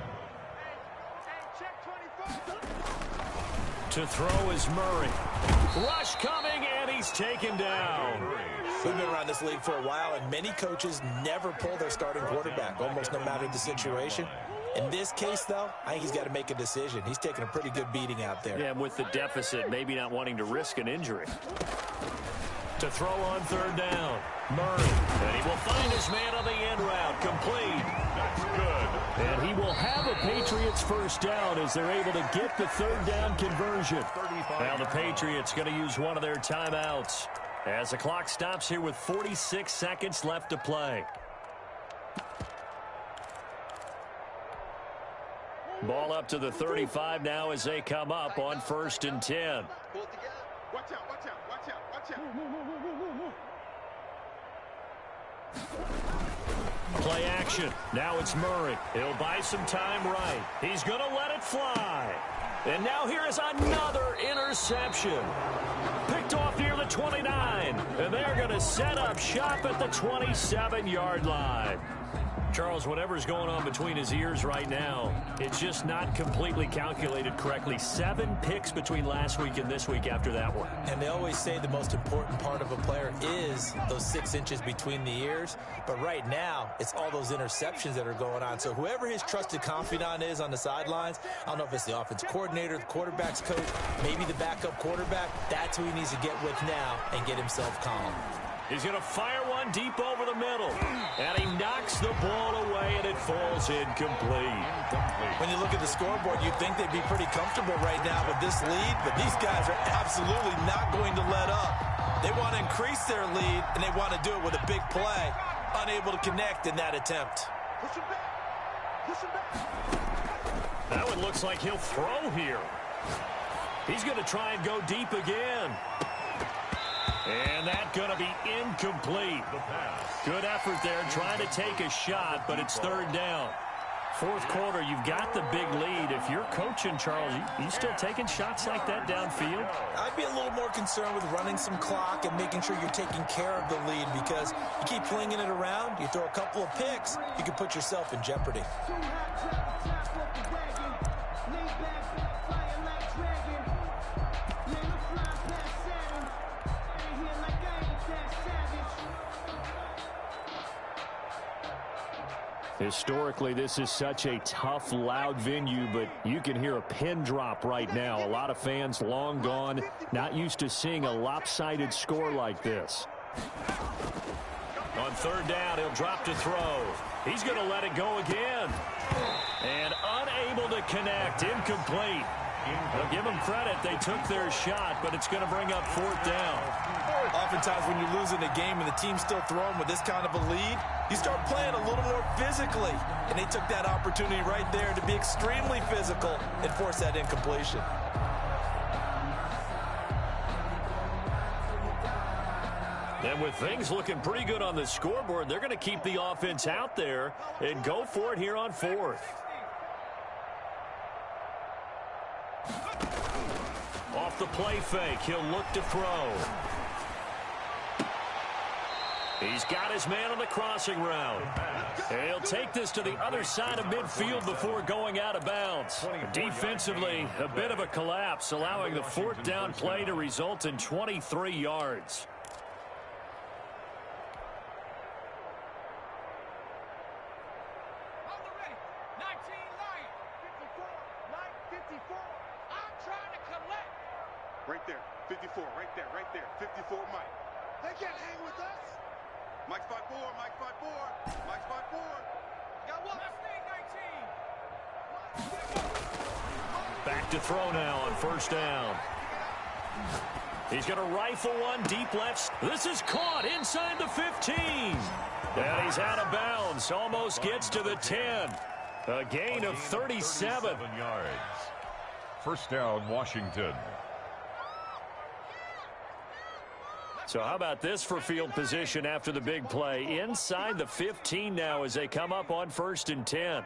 To throw is Murray. Rush coming, and he's taken down. We've been around this league for a while, and many coaches never pull their starting quarterback, almost no matter the situation. In this case, though, I think he's got to make a decision. He's taking a pretty good beating out there. Yeah, and with the deficit, maybe not wanting to risk an injury. To throw on 3rd down, Murray. And he will find his man on the end route, complete. That's good. And he will have a Patriots first down as they're able to get the 3rd down conversion. Now the Patriots going to use one of their timeouts as the clock stops here with 46 seconds left to play. Ball up to the 35 now as they come up on 1st and 10. Watch out, watch out, watch out, watch out. Play action. Now it's Murray. He'll buy some time right. He's going to let it fly. And now here is another interception. Picked off near the 29. And they're going to set up shop at the 27-yard line. Charles, whatever's going on between his ears right now, it's just not completely calculated correctly. 7 picks between last week and this week after that one. And they always say the most important part of a player is those 6 inches between the ears. But right now, it's all those interceptions that are going on. So whoever his trusted confidant is on the sidelines, I don't know if it's the offense coordinator, the quarterback's coach, maybe the backup quarterback, that's who he needs to get with now and get himself calm. He's going to fire one deep over the middle. And he knocks the ball away, and it falls incomplete. When you look at the scoreboard, you'd think they'd be pretty comfortable right now with this lead, but these guys are absolutely not going to let up. They want to increase their lead, and they want to do it with a big play. Unable to connect in that attempt. Push him back. Push him back. That one looks like he'll throw here. He's going to try and go deep again. And that's going to be incomplete. Good effort there trying to take a shot, but it's 3rd down. Fourth quarter, you've got the big lead. If you're coaching, Charles, you still taking shots like that downfield? I'd be a little more concerned with running some clock and making sure you're taking care of the lead, because you keep flinging it around, you throw a couple of picks, you can put yourself in jeopardy. Historically, this is such a tough, loud venue, but you can hear a pin drop right now. A lot of fans long gone, not used to seeing a lopsided score like this. On third down, he'll drop to throw. He's going to let it go again. And unable to connect, incomplete. Well, give them credit. They took their shot, but it's going to bring up fourth down. Oftentimes when you're losing a game and the team's still throwing with this kind of a lead, you start playing a little more physically. And they took that opportunity right there to be extremely physical and force that incompletion. And with things looking pretty good on the scoreboard, they're going to keep the offense out there and go for it here on fourth. Off the play fake, he'll look to throw. He's got his man on the crossing route. He'll take this to the other side of midfield before going out of bounds. Defensively, a bit of a collapse, allowing the fourth down play to result in 23 yards. Right there, 54, right there, 54, Mike. They can't hang with us. Mike spot 4, Mike spot 4, Mike spot 4. Got one. Back to throw now on first down. He's going to rifle one deep left. This is caught inside the 15. And he's out of bounds. Almost gets to the 10. A gain of 37 yards. First down, Washington. So how about this for field position after the big play? Inside the 15 now as they come up on first and 10.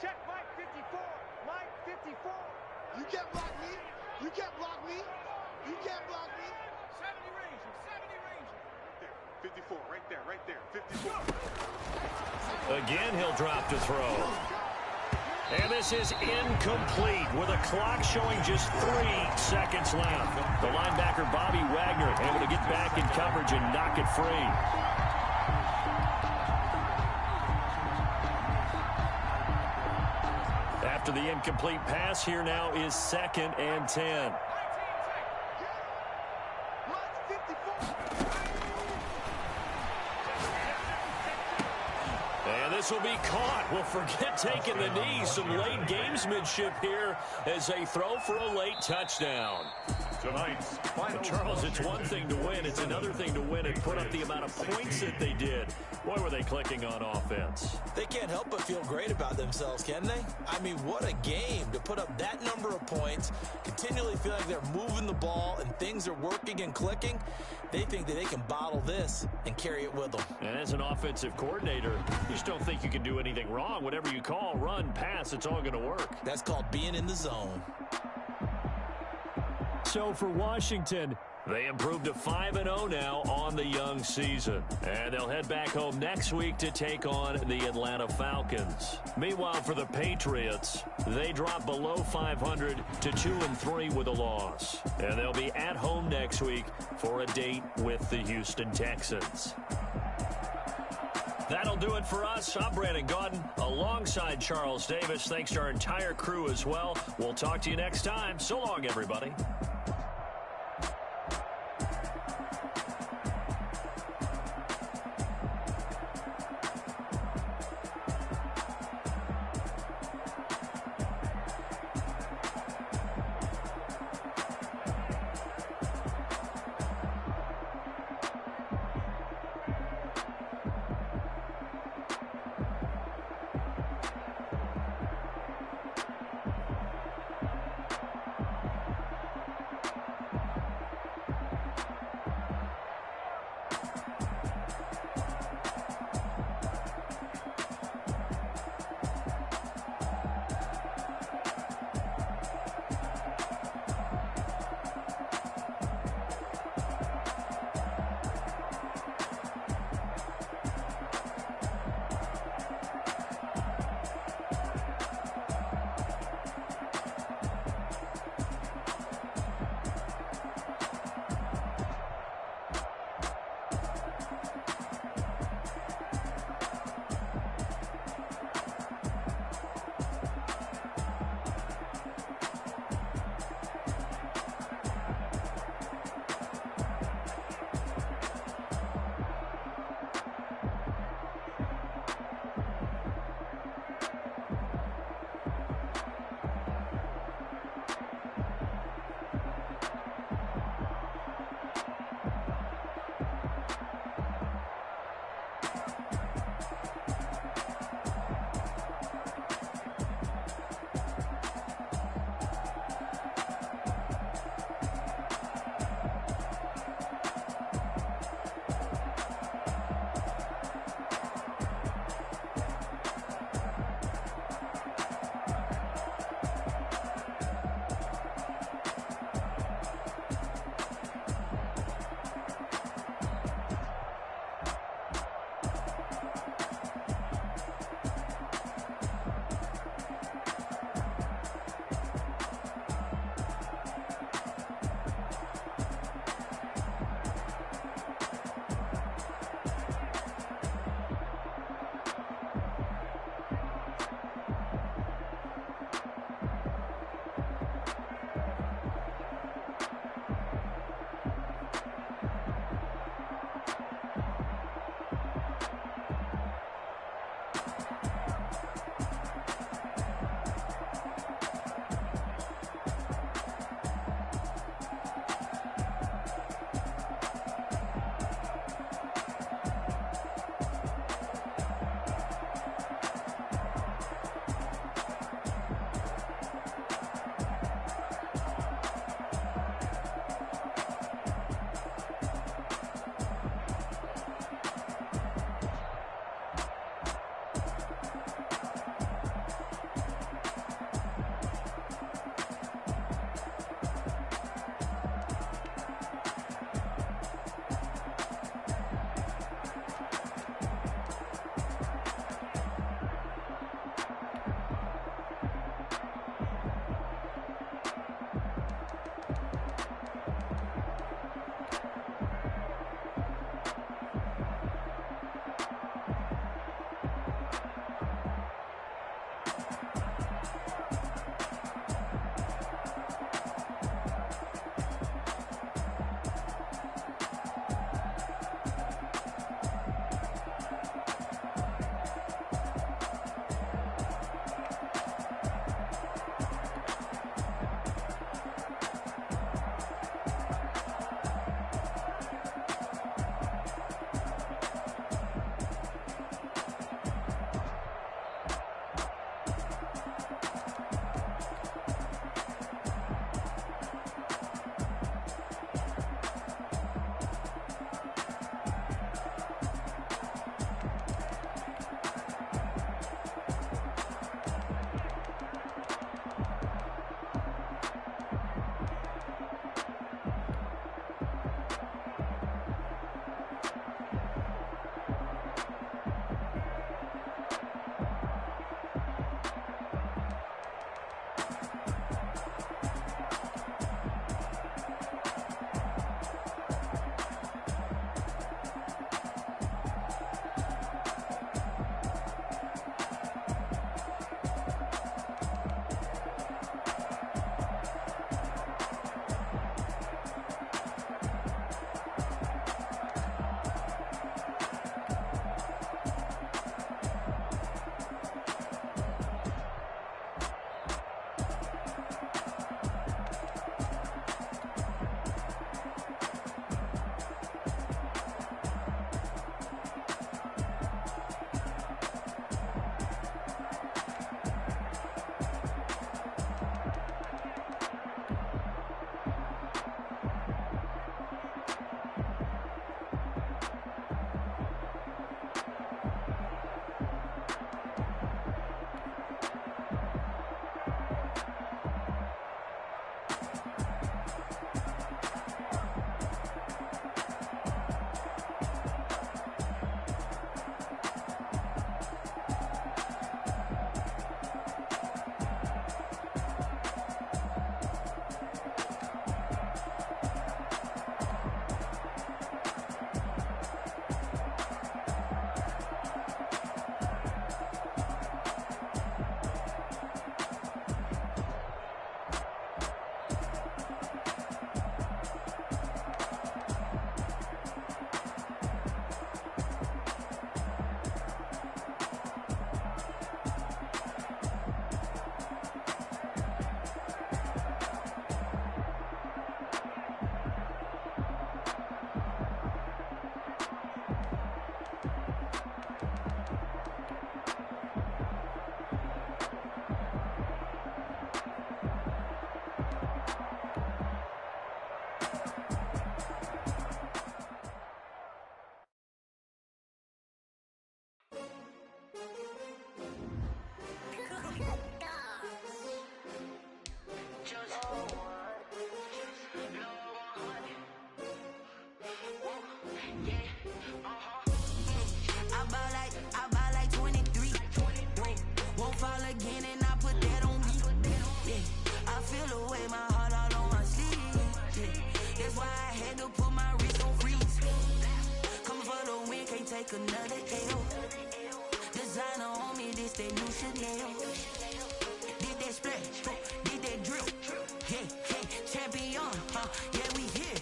Check Mike 54. Mike 54. You can't block me. You can't block me. You can't block me. 70 Ranger. 54. Right there. 54. Again, he'll drop to throw. And this is incomplete with a clock showing just 3 seconds left. The linebacker, Bobby Wagner, able to get back in coverage and knock it free. After the incomplete pass, here now is 2nd and 10. This will be caught. Well, forget taking the knee. Some late gamesmanship here as they throw for a late touchdown. Tonight's final. Charles, it's one thing to win. It's another thing to win and put up the amount of points that they did. Boy, were they clicking on offense. They can't help but feel great about themselves, can they? I mean, what a game to put up that number of points, continually feel like they're moving the ball and things are working and clicking. They think that they can bottle this and carry it with them. And as an offensive coordinator, you just don't think you can do anything wrong. Whatever you call, run, pass, it's all going to work. That's called being in the zone. So for Washington, they improved to 5-0 now on the young season. And they'll head back home next week to take on the Atlanta Falcons. Meanwhile, for the Patriots, they drop below 500 to 2-3 with a loss. And they'll be at home next week for a date with the Houston Texans. That'll do it for us. I'm Brandon Gaudin alongside Charles Davis. Thanks to our entire crew as well. We'll talk to you next time. So long, everybody. take another L. Designer on me, this that new Chanel. Did that splash, did that drill. Yeah, champion, yeah, we here.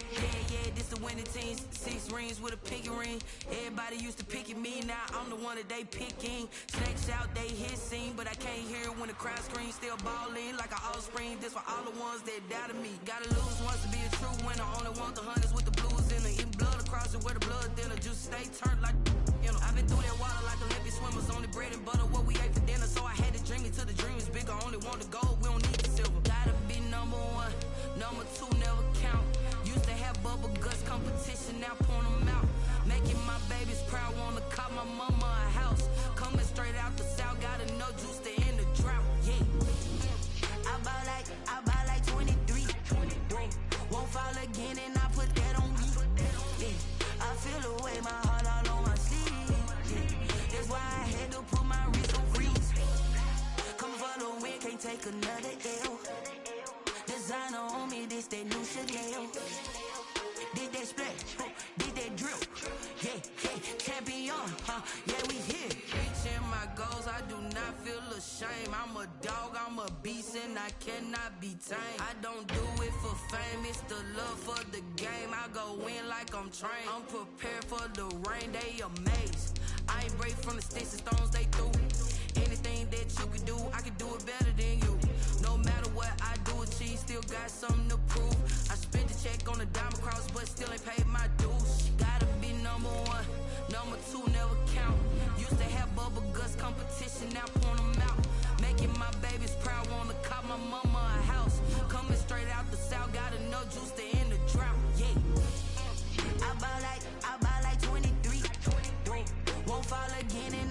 Yeah, this the winning team. 6 rings with a pinky ring. Everybody used to pick at me, now I'm the one that they picking. Snakes out, they hit scene, but I can't hear it when the crowd screams. Still ballin' like an offspring. This for all the ones that doubted me. Gotta lose once to be a true winner. Only want the hunters with the blues in it. Eating blood across it where the blood thinner. Just stay turned like, you know. I've been through that water like Olympic swimmers. Only bread and butter, what we ate for dinner. So I had to dream it till the dream is bigger. Only want the gold, we don't need the silver. Gotta be number 1, number 2 never count. Used to have bubble guts competition, now point them out. Making my babies proud, wanna call my mama a house. Coming straight out the south, gotta know juice to end the drought. Yeah, I buy like 23. Won't fall again, and I put that on me. Yeah, I feel the way, my heart all on my sleeve. Yeah, that's why I had to put my wrist on freeze. Come for the win, can't take another L. Designer on me, this that new Chanel. Did that splash, did that drill. Yeah, champion, yeah, we here. Reaching my goals, I do not feel ashamed. I'm a dog, I'm a beast, and I cannot be tamed. I don't do it for fame, it's the love for the game. I go in like I'm trained. I'm prepared for the rain, they amazed. I ain't break from the sticks and stones they threw. Anything that you can do, I can do it better than you. No matter what I do, achieve, still got something to prove. I spent the check on the diamond cross, but still ain't paid my dues. Gotta be number 1, number 2 never count. Used to have bubble guts competition, now point them out. Making my babies proud, wanna call my mama a house. Coming straight out the south, gotta know juice to end the drought. Yeah, I buy like 23. Won't fall again, and